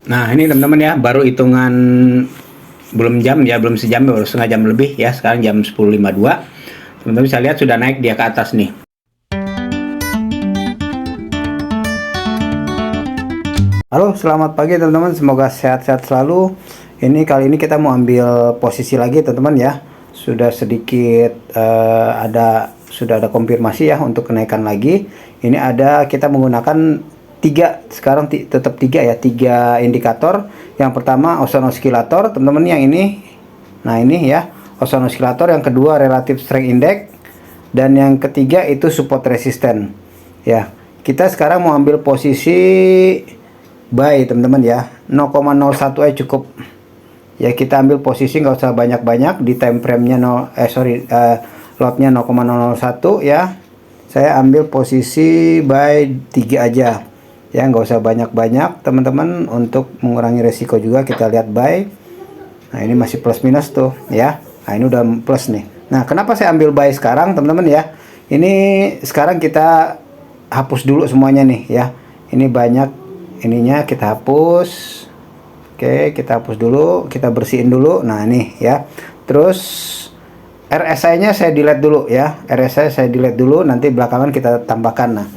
Nah, ini teman-teman ya, baru hitungan belum jam ya, belum sejam, baru setengah jam lebih ya. Sekarang jam 10.52. Teman-teman bisa lihat sudah naik dia ke atas nih. Halo, selamat pagi teman-teman. Semoga sehat-sehat selalu. Ini kali ini kita mau ambil posisi lagi teman-teman ya. Sudah sedikit sudah ada konfirmasi ya untuk kenaikan lagi. Ini ada kita menggunakan sekarang tetap tiga ya, tiga indikator. Yang pertama Ozone Oscillator teman-teman, yang ini. Nah ini ya, Ozone Oscillator. Yang kedua Relative Strength Index, dan yang ketiga itu support resistance ya. Kita sekarang mau ambil posisi buy teman-teman ya, 0,01 aja cukup ya. Kita ambil posisi, nggak usah banyak-banyak. Di time frame nya lotnya 0,001 ya. Saya ambil posisi buy 3 aja ya, nggak usah banyak-banyak teman-teman, untuk mengurangi resiko juga. Kita lihat buy. Nah ini masih plus minus tuh ya. Nah ini udah plus nih. Nah kenapa saya ambil buy sekarang teman-teman ya, ini sekarang kita hapus dulu semuanya nih ya. Ini banyak ininya, kita hapus. Oke, kita hapus dulu, kita bersihin dulu. Nah ini ya. Terus RSI nya saya delete dulu ya. RSI saya delete dulu, nanti belakangan kita tambahkan. Nah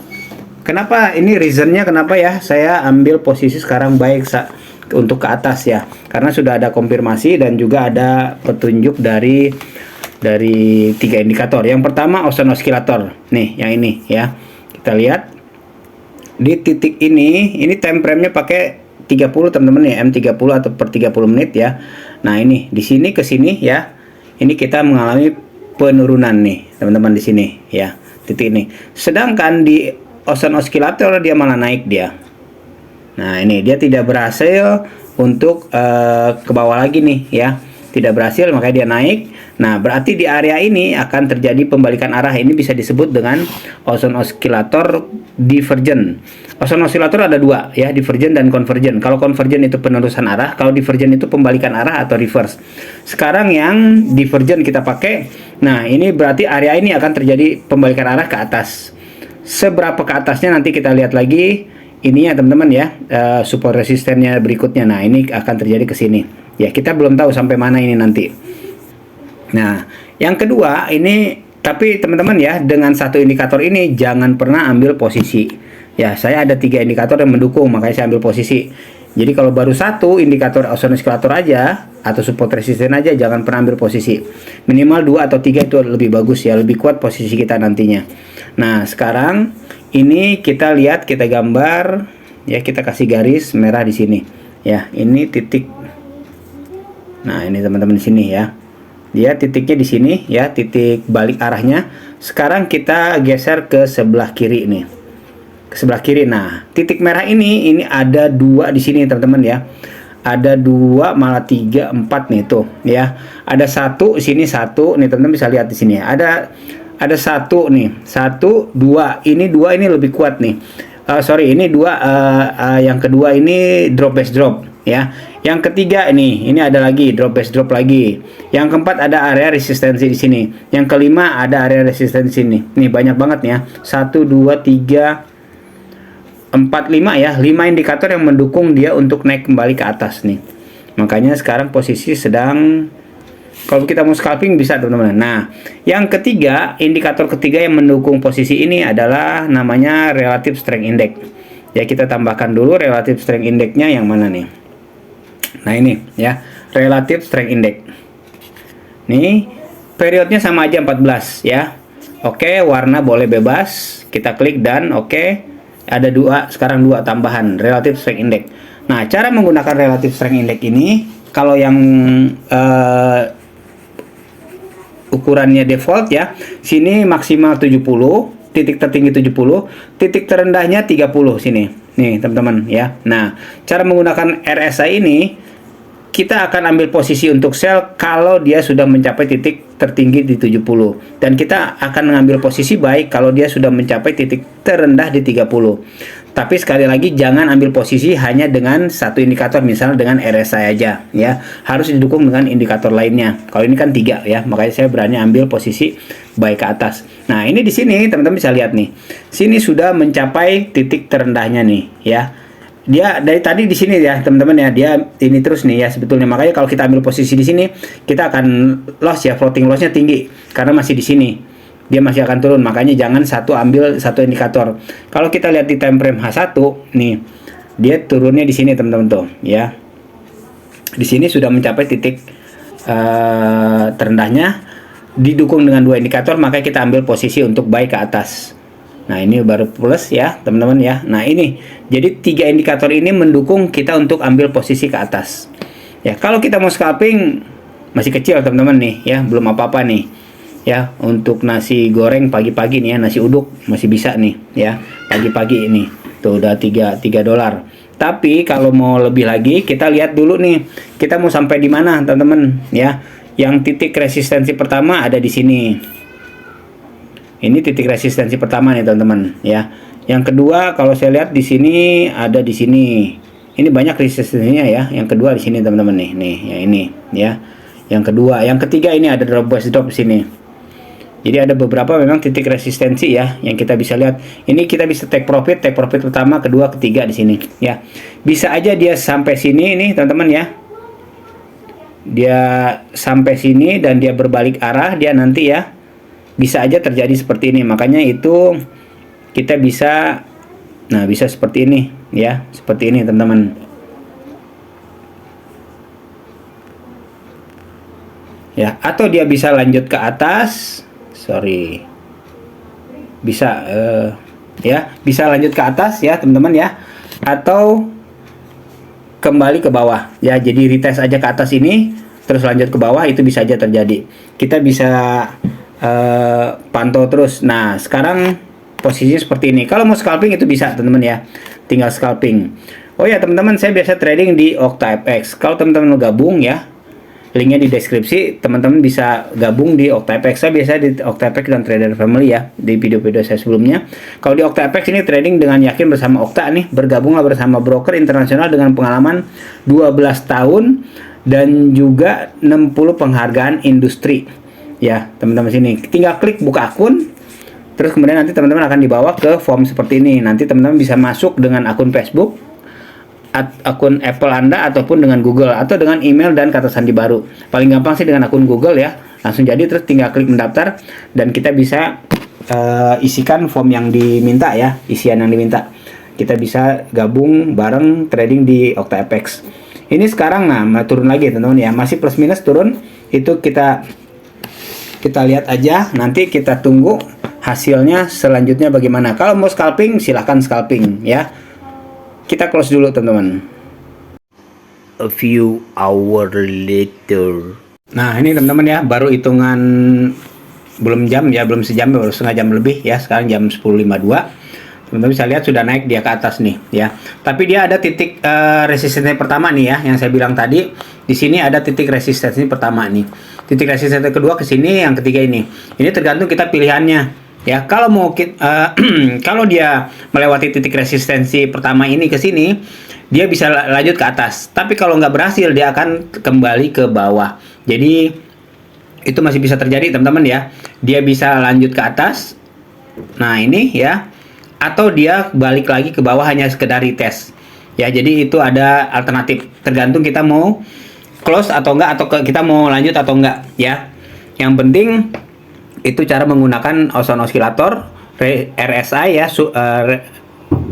kenapa ini, reasonnya kenapa ya saya ambil posisi sekarang baik untuk ke atas ya, karena sudah ada konfirmasi dan juga ada petunjuk dari tiga indikator. Yang pertama Ozone Oscillator nih, yang ini ya. Kita lihat di titik ini time frame nya pakai 30 teman-teman ya, M30 atau per 30 menit ya. Nah ini di sini ke sini ya, ini kita mengalami penurunan nih teman-teman di sini ya, titik ini. Sedangkan di Ozone Oscillator dia malah naik dia. Nah ini dia tidak berhasil untuk ke bawah lagi nih ya, tidak berhasil, makanya dia naik. Nah berarti di area ini akan terjadi pembalikan arah. Ini bisa disebut dengan Ozone Oscillator divergent. Ozone Oscillator ada dua ya, divergent dan convergent. Kalau convergent itu penerusan arah, kalau divergent itu pembalikan arah atau reverse. Sekarang yang divergent kita pakai. Nah ini berarti area ini akan terjadi pembalikan arah ke atas. Seberapa ke atasnya nanti kita lihat lagi ini ya teman-teman ya, support resistennya berikutnya. Nah ini akan terjadi ke sini ya, kita belum tahu sampai mana ini nanti. Nah yang kedua ini, tapi teman-teman ya, dengan satu indikator ini jangan pernah ambil posisi ya. Saya ada tiga indikator yang mendukung, makanya saya ambil posisi. Jadi kalau baru satu indikator Ozone Oscillator aja atau support resistance aja, jangan pernah ambil posisi. Minimal 2 atau 3 itu lebih bagus ya, lebih kuat posisi kita nantinya. Nah sekarang ini kita lihat, kita gambar ya, kita kasih garis merah di sini ya. Ini titik. Nah ini teman-teman di sini ya, dia titiknya di sini ya, titik balik arahnya. Sekarang kita geser ke sebelah kiri nih, ke sebelah kiri. Nah titik merah ini ada dua di sini teman-teman ya, ada dua, malah 3, 4 nih tuh ya. Ada satu di sini, satu nih teman-teman bisa lihat di sini. Ada satu nih, 1, 2. Ini 2 ini lebih kuat nih. Sorry, ini 2. Yang kedua ini drop base drop ya. Yang ketiga ini ada lagi drop base drop lagi. Yang keempat ada area resistensi di sini. Yang kelima ada area resistensi ini. Nih banyak banget nih ya. 1, 2, 3, 4, 5 ya. 5 indikator yang mendukung dia untuk naik kembali ke atas nih. Makanya sekarang posisi sedang, kalau kita mau scalping bisa teman-teman. Nah yang ketiga, indikator ketiga yang mendukung posisi ini adalah namanya Relative Strength Index ya. Kita tambahkan dulu Relative Strength Index-nya yang mana nih. Nah ini ya, Relative Strength Index. Nih periodnya sama aja 14 ya. Oke, warna boleh bebas. Kita klik dan oke. Ada 2, sekarang 2 tambahan Relative Strength Index. Nah cara menggunakan Relative Strength Index ini, kalau yang ukurannya default ya, sini maksimal 70, titik tertinggi 70, titik terendahnya 30 sini. Nih teman-teman ya. Nah cara menggunakan RSI ini, kita akan ambil posisi untuk sell kalau dia sudah mencapai titik tertinggi di 70, dan kita akan mengambil posisi baik kalau dia sudah mencapai titik terendah di 30. Tapi sekali lagi jangan ambil posisi hanya dengan satu indikator, misalnya dengan RSI aja ya. Harus didukung dengan indikator lainnya. Kalau ini kan 3 ya, makanya saya berani ambil posisi buy ke atas. Nah, ini di sini teman-teman bisa lihat nih. Sini sudah mencapai titik terendahnya nih ya. dia dari tadi di sini ya teman-teman ya, dia ini terus nih ya sebetulnya. Makanya kalau kita ambil posisi di sini, kita akan loss ya, floating lossnya tinggi karena masih di sini. Dia masih akan turun, makanya jangan ambil satu indikator. Kalau kita lihat di time frame H1 nih, dia turunnya di sini teman-teman tuh ya. Di sini sudah mencapai titik terendahnya, didukung dengan 2 indikator, maka kita ambil posisi untuk buy ke atas. Nah, ini baru plus ya teman-teman ya. Nah, ini jadi 3 indikator ini mendukung kita untuk ambil posisi ke atas ya. Kalau kita mau scalping masih kecil teman-teman nih ya, belum apa-apa nih ya. Untuk nasi goreng pagi-pagi nih ya, nasi uduk masih bisa nih ya, pagi-pagi ini tuh udah 3 dolar. Tapi kalau mau lebih lagi, kita lihat dulu nih, kita mau sampai di mana teman-teman ya. Yang titik resistensi pertama ada di sini. Ini titik resistensi pertama nih teman-teman ya. Yang kedua kalau saya lihat di sini ada di sini. Ini banyak resistensinya ya. Yang kedua di sini teman-teman nih. Nih yang ini ya. Yang kedua, yang ketiga ini ada drop di sini. Jadi ada beberapa memang titik resistensi ya yang kita bisa lihat. Ini kita bisa take profit pertama, kedua, ketiga di sini ya. Bisa aja dia sampai sini nih teman-teman ya. Dia sampai sini dan dia berbalik arah, dia nanti ya bisa aja terjadi seperti ini. Makanya itu kita bisa, nah bisa seperti ini ya, seperti ini teman-teman ya. Atau dia bisa lanjut ke atas, bisa ya, bisa lanjut ke atas ya teman-teman ya, atau kembali ke bawah ya. Jadi retest aja ke atas ini terus lanjut ke bawah, itu bisa aja terjadi. Kita bisa pantau terus. Nah, sekarang posisinya seperti ini. Kalau mau scalping itu bisa teman-teman ya, tinggal scalping. Oh ya teman-teman, saya biasa trading di OctaFX. Kalau teman-teman mau gabung ya, linknya di deskripsi. Teman-teman bisa gabung di OctaFX. Saya biasa di OctaFX dan Trader Family ya, di video-video saya sebelumnya. Kalau di OctaFX ini trading dengan yakin bersama Okta nih, bergabunglah bersama broker internasional dengan pengalaman 12 tahun dan juga 60 penghargaan industri. Ya teman-teman, sini tinggal klik buka akun, terus kemudian nanti teman-teman akan dibawa ke form seperti ini. Nanti teman-teman bisa masuk dengan akun Facebook, akun Apple Anda, ataupun dengan Google, atau dengan email dan kata sandi baru. Paling gampang sih dengan akun Google ya, langsung jadi. Terus tinggal klik mendaftar dan kita bisa isikan form yang diminta ya, isian yang diminta. Kita bisa gabung bareng trading di OctaFX. Ini sekarang nah turun lagi teman-teman ya, masih plus minus turun. Itu kita lihat aja, nanti kita tunggu hasilnya selanjutnya bagaimana. Kalau mau scalping silahkan scalping ya. Kita close dulu teman-teman. A few hour later. Nah ini teman-teman ya, baru hitungan belum jam ya, belum sejam, baru setengah jam lebih ya. Sekarang jam 10.52. Teman-teman bisa lihat sudah naik dia ke atas nih ya. Tapi dia ada titik resistensi pertama nih ya, yang saya bilang tadi. Di sini ada titik resistensi pertama nih. Titik resistensi kedua ke sini, yang ketiga ini. Ini tergantung kita pilihannya ya. Kalau mau kalau dia melewati titik resistensi pertama ini ke sini, dia bisa lanjut ke atas. Tapi kalau nggak berhasil, dia akan kembali ke bawah. Jadi itu masih bisa terjadi teman-teman ya. Dia bisa lanjut ke atas. Nah ini ya. Atau dia balik lagi ke bawah hanya sekedar retest. Ya, jadi itu ada alternatif. Tergantung kita mau close atau enggak, atau kita mau lanjut atau enggak ya. Yang penting itu cara menggunakan Austin Oscillator, RSI ya,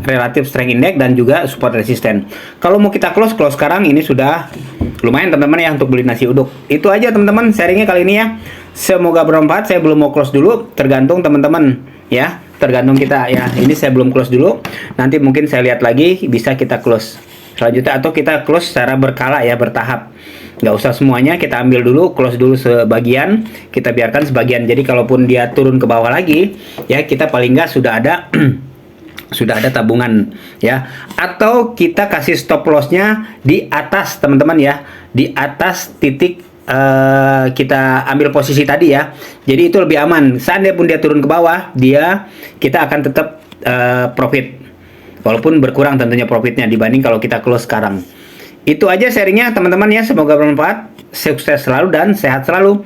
Relative Strength Index, dan juga support resisten. Kalau mau kita close sekarang ini sudah lumayan teman-teman ya untuk beli nasi uduk. Itu aja teman-teman sharingnya kali ini ya. Semoga bermanfaat. Saya belum mau close dulu, tergantung teman-teman ya. Tergantung kita ya. Ini saya belum close dulu. Nanti mungkin saya lihat lagi bisa kita close selanjutnya, atau kita close secara berkala ya, bertahap. Nggak usah semuanya, kita ambil dulu, close dulu sebagian, kita biarkan sebagian. Jadi kalaupun dia turun ke bawah lagi ya, kita paling nggak sudah ada sudah ada tabungan ya. Atau kita kasih stop lossnya di atas teman-teman ya, di atas titik kita ambil posisi tadi ya. Jadi itu lebih aman. Seandainya pun dia turun ke bawah, kita akan tetap profit, walaupun berkurang tentunya profitnya dibanding kalau kita close sekarang. Itu aja sharingnya teman-teman ya, semoga bermanfaat. Sukses selalu dan sehat selalu.